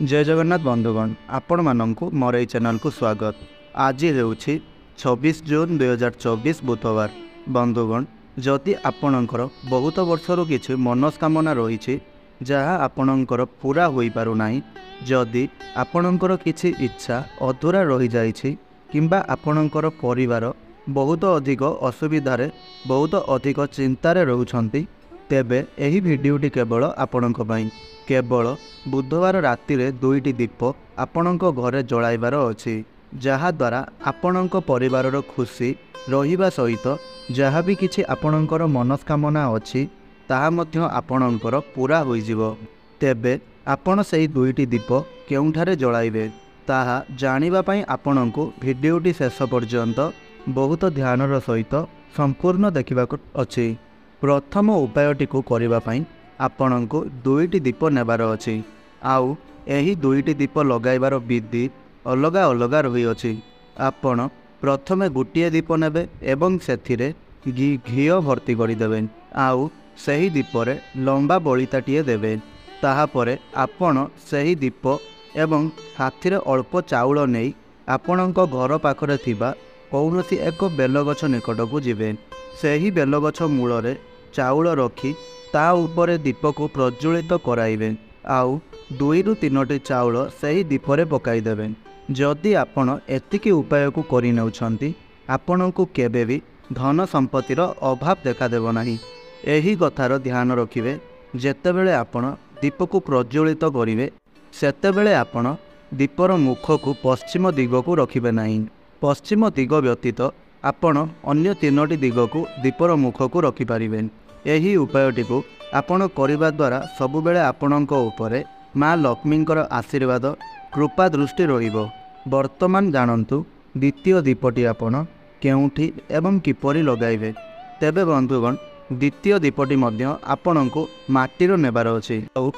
जय जगन्नाथ बंधुगण, आपण मानंकु मोर एई चैनल को स्वागत। आज हेउछि 26 जून 2024 बुधवार। बंधुगण, जदि आपणकर बहुत वर्षर किछि मनस्कामना रही जहाँ आपणकर पूरा होई पारु नाही, जदि आपणकर किछि इच्छा अधूरा रही जाइछि किंबा आपणकर परिवार बहुत अधिक असुविधारे बहुत अधिक चिंतारे रहउछंती, तेबे एही भिडियोटी केवल आपणक पई। केवल बुधवार राति रे 2टी दीप आपणक घरे जलाइबार अछि, जहाँ द्वारा आपणक परिवारर खुशी रहिबा सहित जहाँ भी किछि आपणकर मनस्कामना अछि ताहा मध्य आपणकर पूरा होइजिवो। तेबे आपण सेही 2टी दीप केउंठारे जलाइबे ताहा जानिबा पई आपणको भिडियोटी शेष पर्यंत बहुत ध्यानर सहित संपूर्ण देखिबाक अछि। प्रथम उपायटी को करिबा पई आपणको 2टी दीप नेबार अछि। आउ एही 2टी दीप लगाइबार विधि अलगा अलगा रही अछि। आपण प्रथमे गोटिए दीप नेबे एवं सेथिरे घी भर्ती करदेवे। आउ सही दीपरे लंबा बलिताटिए देवे। ताहा परे आपण सही दीप एवं हाथिरे अल्प चाउल नहीं आपणको घर पाखरे थिबा कौनसी एक बेलगछ निकटकू जिवे। सही बेलगछ मूलरे चाउल रखी ता उपरे दीप को प्रज्वलित कराइबे। आउ 2 ରୁ 3ଟି चाउल सही दीपरे पकाइदेवे। जदि आपण एतिकी उपाय को करि नउछंती आपणको केबे भी धन संपत्तिर अभाव देखादेव नाही। एही कथार ध्यान रखिबे। जेतेबेले आपण दीप को प्रज्वलित करिवे सेतेबेले आपण दीपर मुख को पश्चिम दिग को रखिबे नाही। पश्चिम दिग व्यतीत आपण अन्य 3टी दिग को दीपर मुख को रखिपारिबे। एही उपायटी को आपण करिबा द्वारा सबुबेले आपणक उपरे माँ लक्ष्मींकर आशीर्वाद कृपा दृष्टि रहिबो। वर्तमान जानंतु द्वितीय दीपटी आपण केउठी एवं किपरि लगाइबे। तेबे बंधुगण, द्वितीय दीपटी मध्य आपणको माटीर नेबार अछि। आउ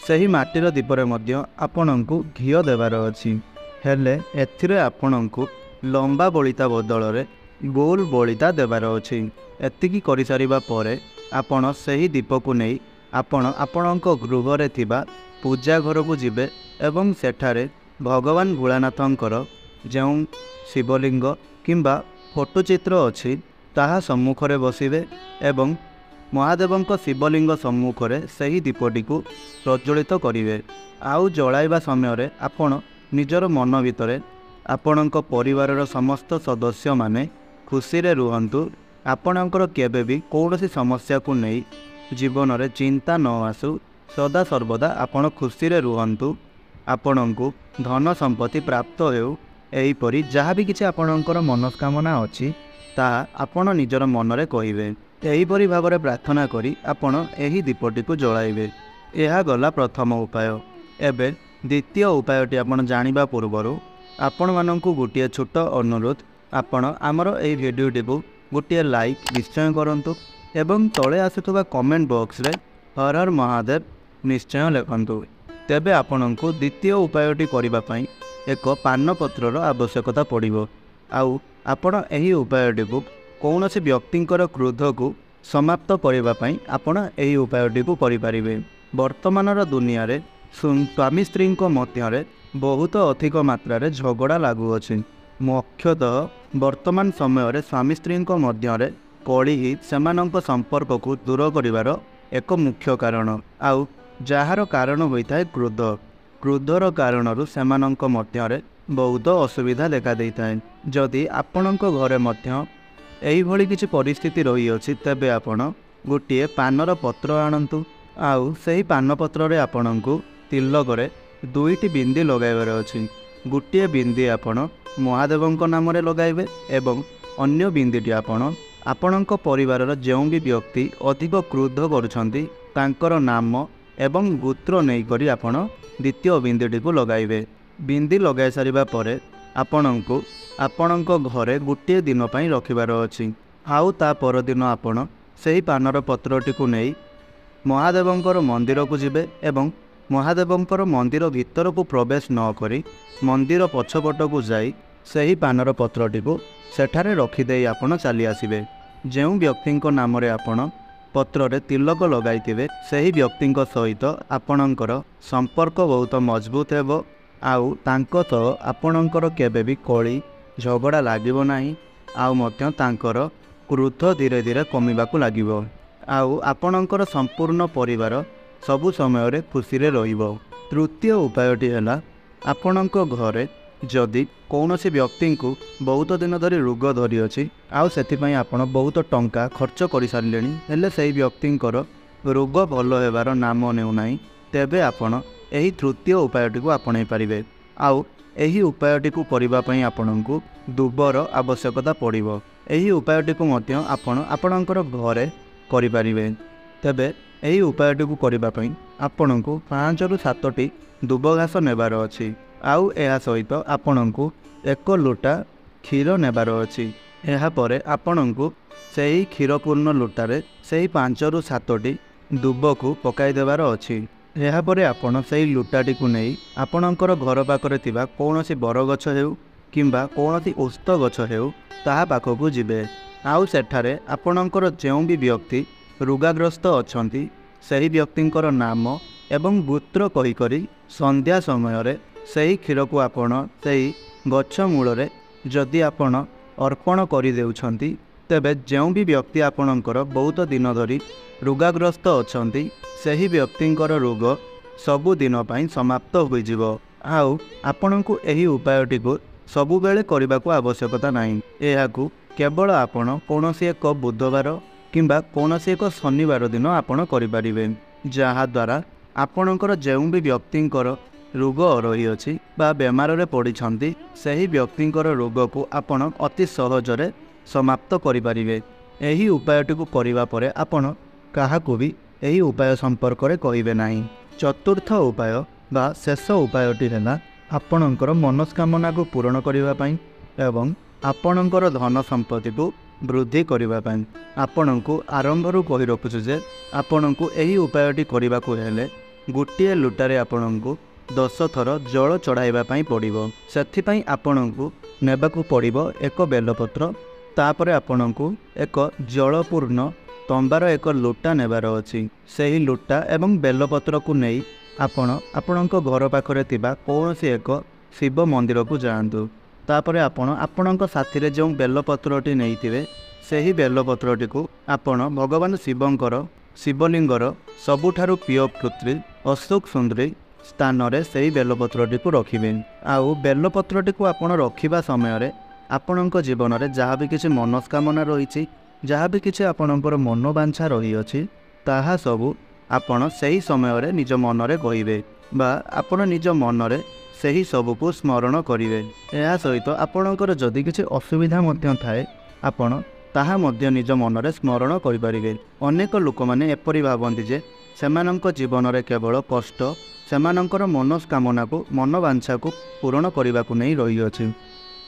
सही माटीर दीपरे मध्य आपणको घी देबार अछि। हेले एथिरे आपणको लंबा बलिता बदलरे गोल बलिता देबार अछि। एतिकी करि सारिबा परे आपण सही दीप को नहीं आपण आपणक गृहरे थिबा पूजा घर को जिबे एवं सेठारे भगवान भोलानाथंकर जो शिवलिंग किंबा फोटोचित्र अछि ताहा सम्मुखरे बसिबे एवं महादेवंक शिवलिंग सम्मुखरे सही दीपटी को प्रज्वलित करिवे। आउ जलाइबा समय आपण निजर मन भितरे आपणक परिवारर समस्त सदस्य माने खुशी रे रुहंतु। आपणकर केबे भी कौनसी समस्या को नहीं जीवन रे चिंता न आसु। सदा सर्वदा आपण खुशी रे रुहंतु। आपणको धन संपत्ति प्राप्त हेउ। एहीपरि जहाँ भी किछि आपणकर मनस्कामना अछि ताहा आपण निजर मन रे कहिबे। एहीपरि भावरे प्रार्थना करी आपण एही दीपटी को जलाइबे। एहा गला प्रथम उपाय। एबे द्वितीय उपायटी आपण जानिबा पूर्वरु आपण माननकु गोटिए छोट अनुरोध। आपण आमर एही भिडियोटी को गोटे लाइक निश्चय करंतु एवं तले आसुवा कमेंट बॉक्स रे हर हर महादेव निश्चय लिखंतु। तेबे आपणको द्वितीय उपायटी करिबा पई एक पानपत्रर आवश्यकता पड़िबो। आउ आपण एही उपायटी को कौनसी व्यक्तिंकर क्रोध को समाप्त करिबा पई आपण एही उपायटी को करि परिबे। वर्तमानर दुनिया रे स्वामी स्त्री मध्य बहुत अधिक मात्रा रे झगड़ा लागू अछि। मुख्यतः वर्तमान समय रे स्वामी स्त्री मध्य कली ही सेमानंक संपर्क को दूर करिवार एक मुख्य कारण। आउ जार कारण होइथाय क्रोध। क्रोधर कारणरू सेमानंक मध्य बहुत असुविधा देखा देइथाय। जदि आपणक घरे मध्य एही भली किछि परिस्थिति रही अछि तेबे आपण गोटिए पानर पत्र आणंतु। आउ सही पान पत्र रे आपणको तिलकरे 2टी बिंदी लगाइबार अछि। गोटिए बिंदी आपण महादेवंक नाम रे लगाइबे एवं अन्य बिंदीटी आपण आपणक परिवारर जो भी व्यक्ति अधिक क्रोध करुछंती तांकर नाम एवं गोत्र नहीं करी आपण द्वितीय बिंदीटी को लगाइबे। बिंदी लगाई सारिबा परे आपणको आपणक घरे गोटे दिन पई रखिबार अछि। आउ ता परदिन आपण सही पानर पत्रटी को नहीं महादेवंकर मंदिर को जिबे एवं महादेवंकर मंदिर भीतर को प्रवेश न करी मंदिर पछपट को जाई सही पानर पत्रटी को सेठारे रखिदे आपण चली आसिबे। जो व्यक्ति नाम रे आपण ପତ୍ରରେ ତିଲକ ଲଗାଇଥିବେ ସେହି ବ୍ୟକ୍ତିଙ୍କ ସହିତ ଆପଣଙ୍କର ସମ୍ପର୍କ ବହୁତ ମଜବୁତ ହେବ। ଆଉ ତାଙ୍କ ସହ ଆପଣଙ୍କର କେବେ ବି କଳି ଝଗଡ଼ା ଲାଗିବ ନାହିଁ। ଆଉ ମଧ୍ୟ ତାଙ୍କର କ୍ରୋଧ ଧୀରେ ଧୀରେ କମିବାକୁ ଲାଗିବ। ଆଉ ଆପଣଙ୍କର ସମ୍ପୂର୍ଣ୍ଣ ପରିବାର ସବୁ ସମୟରେ ଖୁସିରେ ରହିବ। ତୃତୀୟ ଉପାୟଟି ହେଲା, ଆପଣଙ୍କ ଘରେ ଯଦି କୌଣସି ବ୍ୟକ୍ତିଙ୍କୁ ବହୁତ ଦିନ ଧରି ରୋଗ ଧରିଅଛି ଆଉ ସେଥିପାଇଁ ଆପଣ ବହୁତ ଟଙ୍କା ଖର୍ଚ୍ଚ କରିସାରିଲେଣି, ହେଲେ ସେହି ବ୍ୟକ୍ତିଙ୍କର ରୋଗ ଭଲ ହେବାର ନାମ ନେଉନାହିଁ, ତେବେ ଆପଣ ଏହି ତୃତୀୟ ଉପାୟଟିକୁ ଆପଣେଇ ପାରିବେ। ଆଉ ଏହି ଉପାୟଟିକୁ କରିବା ପାଇଁ ଆପଣଙ୍କୁ ଦୁବର ଆବଶ୍ୟକତା ପଡ଼ିବ। ଏହି ଉପାୟଟିକୁ ମଧ୍ୟ ଆପଣ ଆପଣଙ୍କର ଘରେ କରିପାରିବେ। ତେବେ ଏହି ଉପାୟଟିକୁ କରିବା ପାଇଁ ଆପଣଙ୍କୁ 5ରୁ 7ଟି ଦୁବ ଘାସ ନେବାର ଅଛି। ଆଉ ଏହା ସହିତ ଆପଣଙ୍କୁ 1 ଲୋଟା କ୍ଷୀର ନେବାର ଅଛି। ଏହାପରେ ଆପଣଙ୍କୁ ସେହି କ୍ଷୀରପୂର୍ଣ୍ଣ ଲୋଟାରେ ସେହି 5ରୁ 7ଟି ଦୁବକୁ ପକାଇ ଦେବାର ଅଛି। ଏହାପରେ ଆପଣ ସେହି ଲୋଟାଟିକୁ ନେଇ ଆପଣଙ୍କର ଘର ପାଖରେ ଥିବା କୌଣସି ବରଗଛ ହେଉ କିମ୍ବା କୌଣସି ଓସ୍ତ ଗଛ ହେଉ ତାହା ପାଖକୁ ଯିବେ। ଆଉ ସେଠାରେ ଆପଣଙ୍କର ଯେଉଁ ବି ବ୍ୟକ୍ତି ରୋଗାଗ୍ରସ୍ତ ଅଛନ୍ତି ସେହି ବ୍ୟକ୍ତିଙ୍କର ନାମ ଏବଂ ଗୋତ୍ର କହିକରି ସନ୍ଧ୍ୟା ସମୟରେ ସେହି କ୍ଷୀରକୁ ଆପଣ ସେହି ଗଛ ମୂଳରେ ଯଦି ଆପଣ ଅର୍ପଣ କରିଦେଉଛନ୍ତି, ତେବେ ଯେଉଁ ବି ବ୍ୟକ୍ତି ଆପଣଙ୍କର ବହୁତ ଦିନ ଧରି ରୋଗାଗ୍ରସ୍ତ ଅଛନ୍ତି ସେହି ବ୍ୟକ୍ତିଙ୍କର ରୋଗ ସବୁଦିନ ପାଇଁ ସମାପ୍ତ ହୋଇଯିବ। ଆଉ ଆପଣଙ୍କୁ ଏହି ଉପାୟଟିକୁ ସବୁବେଳେ କରିବାକୁ ଆବଶ୍ୟକତା ନାହିଁ। ଏହାକୁ କେବଳ ଆପଣ କୌଣସି ଏକ ବୁଧବାର କିମ୍ବା କୌଣସି ଏକ ଶନିବାର ଦିନ ଆପଣ କରିପାରିବେ, ଯାହାଦ୍ୱାରା ଆପଣଙ୍କର ଯେଉଁ ବି ବ୍ୟକ୍ତିଙ୍କର ରୋଗ ରହିଅଛି ବା ବେମାରରେ ପଡ଼ିଛନ୍ତି ସେହି ବ୍ୟକ୍ତିଙ୍କର ରୋଗକୁ ଆପଣ ଅତି ସହଜରେ ସମାପ୍ତ କରିପାରିବେ। ଏହି ଉପାୟଟିକୁ କରିବା ପରେ ଆପଣ କାହାକୁ ବି ଏହି ଉପାୟ ସମ୍ପର୍କରେ କହିବେ ନାହିଁ। ଚତୁର୍ଥ ଉପାୟ ବା ଶେଷ ଉପାୟଟି ହେଲା ଆପଣଙ୍କର ମନସ୍କାମନାକୁ ପୂରଣ କରିବା ପାଇଁ ଏବଂ ଆପଣଙ୍କର ଧନ ସମ୍ପତ୍ତିକୁ ବୃଦ୍ଧି କରିବା ପାଇଁ। ଆପଣଙ୍କୁ ଆରମ୍ଭରୁ କହି ରଖୁଛୁ ଯେ ଆପଣଙ୍କୁ ଏହି ଉପାୟଟି କରିବାକୁ ହେଲେ ଗୋଟିଏ ଲୋଟାରେ ଆପଣଙ୍କୁ 10 ଥର ଜଳ ଚଢ଼ାଇବା ପାଇଁ ପଡ଼ିବ। ସେଥିପାଇଁ ଆପଣଙ୍କୁ ନେବାକୁ ପଡ଼ିବ 1 ବେଲପତ୍ର। ତାପରେ ଆପଣଙ୍କୁ ଏକ ଜଳପୂର୍ଣ୍ଣ ତମ୍ବାର 1 ଲୋଟା ନେବାର ଅଛି। ସେହି ଲୋଟା ଏବଂ ବେଲପତ୍ରକୁ ନେଇ ଆପଣ ଆପଣଙ୍କ ଘର ପାଖରେ ଥିବା କୌଣସି ଏକ ଶିବ ମନ୍ଦିରକୁ ଯାଆନ୍ତୁ। ତାପରେ ଆପଣ ଆପଣଙ୍କ ସାଥିରେ ଯେଉଁ ବେଲପତ୍ରଟି ନେଇଥିବେ ସେହି ବେଲପତ୍ରଟିକୁ ଆପଣ ଭଗବାନ ଶିବଙ୍କର ଶିବଲିଙ୍ଗର ସବୁଠାରୁ ପ୍ରିୟ ପୁତ୍ରୀ ଅଶୋକ ସୁନ୍ଦରୀ ସ୍ଥାନରେ ସେହି ବେଲପତ୍ରଟିକୁ ରଖିବେ। ଆଉ ବେଲପତ୍ରଟିକୁ ଆପଣ ରଖିବା ସମୟରେ ଆପଣଙ୍କ ଜୀବନରେ ଯାହା ବି କିଛି ମନସ୍କାମନା ରହିଛି, ଯାହା ବି କିଛି ଆପଣଙ୍କର ମନୋବାଞ୍ଛା ରହିଅଛି, ତାହା ସବୁ ଆପଣ ସେହି ସମୟରେ ନିଜ ମନରେ କହିବେ ବା ଆପଣ ନିଜ ମନରେ ସେହି ସବୁକୁ ସ୍ମରଣ କରିବେ। ଏହା ସହିତ ଆପଣଙ୍କର ଯଦି କିଛି ଅସୁବିଧା ମଧ୍ୟ ଥାଏ ଆପଣ ତାହା ମଧ୍ୟ ନିଜ ମନରେ ସ୍ମରଣ କରିପାରିବେ। ଅନେକ ଲୋକମାନେ ଏପରି ଭାବନ୍ତି ଯେ ସେମାନଙ୍କ ଜୀବନରେ କେବଳ କଷ୍ଟ ସେମାନଙ୍କର ମନସ୍କାମନାକୁ ମନୋବାଞ୍ଛାକୁ ପୂରଣ କରିବାକୁ ନେଇ ରହିଅଛି।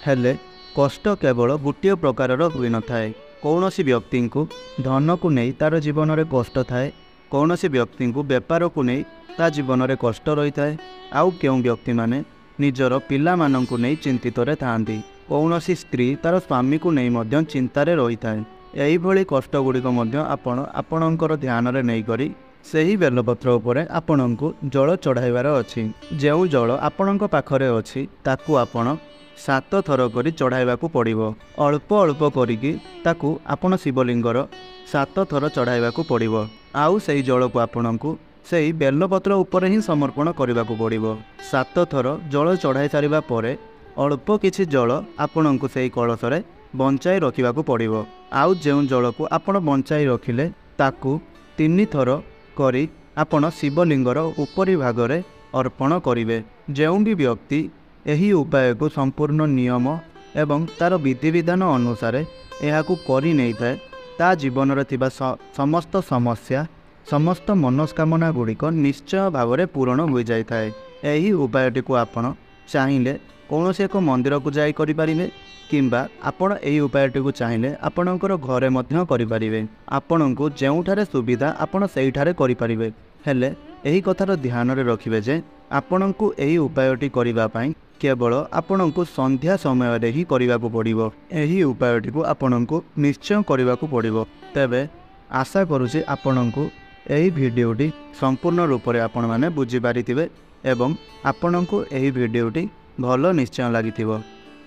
ହେଲେ କଷ୍ଟ କେବଳ ଗୋଟିଏ ପ୍ରକାରର ହୋଇନଥାଏ। କୌଣସି ବ୍ୟକ୍ତିଙ୍କୁ ଧନକୁ ନେଇ ତା'ର ଜୀବନରେ କଷ୍ଟ ଥାଏ, କୌଣସି ବ୍ୟକ୍ତିଙ୍କୁ ବେପାରକୁ ନେଇ ତା ଜୀବନରେ କଷ୍ଟ ରହିଥାଏ, ଆଉ କେଉଁ ବ୍ୟକ୍ତିମାନେ ନିଜର ପିଲାମାନଙ୍କୁ ନେଇ ଚିନ୍ତିତରେ ଥାଆନ୍ତି। କୌଣସି ସ୍ତ୍ରୀ ତା'ର ସ୍ୱାମୀକୁ ନେଇ ମଧ୍ୟ ଚିନ୍ତାରେ ରହିଥାଏ। ଏହିଭଳି କଷ୍ଟ ଗୁଡ଼ିକ ମଧ୍ୟ ଆପଣ ଆପଣଙ୍କର ଧ୍ୟାନରେ ନେଇକରି ସେହି ବେଲପତ୍ର ଉପରେ ଆପଣଙ୍କୁ ଜଳ ଚଢ଼ାଇବାର ଅଛି। ଯେଉଁ ଜଳ ଆପଣଙ୍କ ପାଖରେ ଅଛି ତାକୁ ଆପଣ 7 ଥର କରି ଚଢ଼ାଇବାକୁ ପଡ଼ିବ। ଅଳ୍ପ ଅଳ୍ପ କରିକି ତାକୁ ଆପଣ ଶିବଲିଙ୍ଗର 7 ଥର ଚଢ଼ାଇବାକୁ ପଡ଼ିବ। ଆଉ ସେହି ଜଳକୁ ଆପଣଙ୍କୁ ସେହି ବେଲପତ୍ର ଉପରେ ହିଁ ସମର୍ପଣ କରିବାକୁ ପଡ଼ିବ। 7 ଥର ଜଳ ଚଢ଼ାଇ ସାରିବା ପରେ ଅଳ୍ପ କିଛି ଜଳ ଆପଣଙ୍କୁ ସେହି କଳସରେ ବଞ୍ଚାଇ ରଖିବାକୁ ପଡ଼ିବ। ଆଉ ଯେଉଁ ଜଳକୁ ଆପଣ ବଞ୍ଚାଇ ରଖିଲେ ତାକୁ 3 ଥର କରି ଆପଣ ଶିବଲିଙ୍ଗର ଉପରି ଭାଗରେ ଅର୍ପଣ କରିବେ। ଯେଉଁ ବି ବ୍ୟକ୍ତି ଏହି ଉପାୟକୁ ସମ୍ପୂର୍ଣ୍ଣ ନିୟମ ଏବଂ ତା'ର ବିଧିବିଧାନ ଅନୁସାରେ ଏହାକୁ କରି ନେଇଥାଏ ତା ଜୀବନରେ ଥିବା ସମସ୍ତ ସମସ୍ୟା ସମସ୍ତ ମନସ୍କାମନା ଗୁଡ଼ିକ ନିଶ୍ଚୟ ଭାବରେ ପୂରଣ ହୋଇଯାଇଥାଏ। ଏହି ଉପାୟଟିକୁ ଆପଣ ଚାହିଁଲେ କୌଣସି ଏକ ମନ୍ଦିରକୁ ଯାଇ କରିପାରିବେ କିମ୍ବା ଆପଣ ଏହି ଉପାୟଟିକୁ ଚାହିଁଲେ ଆପଣଙ୍କର ଘରେ ମଧ୍ୟ କରିପାରିବେ। ଆପଣଙ୍କୁ ଯେଉଁଠାରେ ସୁବିଧା ଆପଣ ସେହିଠାରେ କରିପାରିବେ। ହେଲେ ଏହି କଥାର ଧ୍ୟାନରେ ରଖିବେ ଯେ ଆପଣଙ୍କୁ ଏହି ଉପାୟଟି କରିବା ପାଇଁ କେବଳ ଆପଣଙ୍କୁ ସନ୍ଧ୍ୟା ସମୟରେ ହିଁ କରିବାକୁ ପଡ଼ିବ। ଏହି ଉପାୟଟିକୁ ଆପଣଙ୍କୁ ନିଶ୍ଚୟ କରିବାକୁ ପଡ଼ିବ। ତେବେ आशा करुँचे आपणको यही भिडियोटी संपूर्ण रूप से आपण मैंने बुझीपारे एवं आपणको यही भिडियोटी भल निश्चय लगी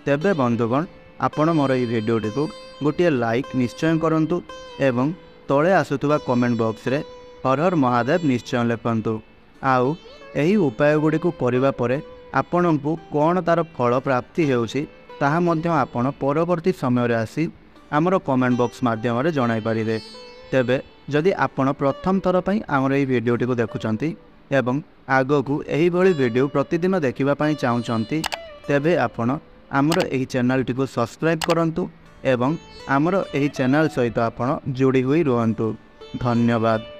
तेबे बंधुगण आपण मोर ये भिडियोटी को गोटे लाइक निश्चय करूँ एवं तले आसुवा कमेंट बॉक्स रे हर हर महादेव निश्चय लिखु आउ यही उपाय गुड़ी करने पर आपण को कौन तार फल प्राप्ति होउछि ताहा मध्य आपण परवर्ती समय रे आसी आमर कमेंट बॉक्स माध्यम जणाई पारिबे। तेबे जदि आपण प्रथम थर पई आमर एही भिडियोटी को देखुचंती एवं आगकू एही भली वीडियो प्रतिदिन देखिबा पई चाहुचंती तेबे आपण आमर एही चैनल टी को सब्सक्राइब करंतु एवं आमर एही चैनल सहित आपण जोड़ी हुई रुहंतु। धन्यवाद।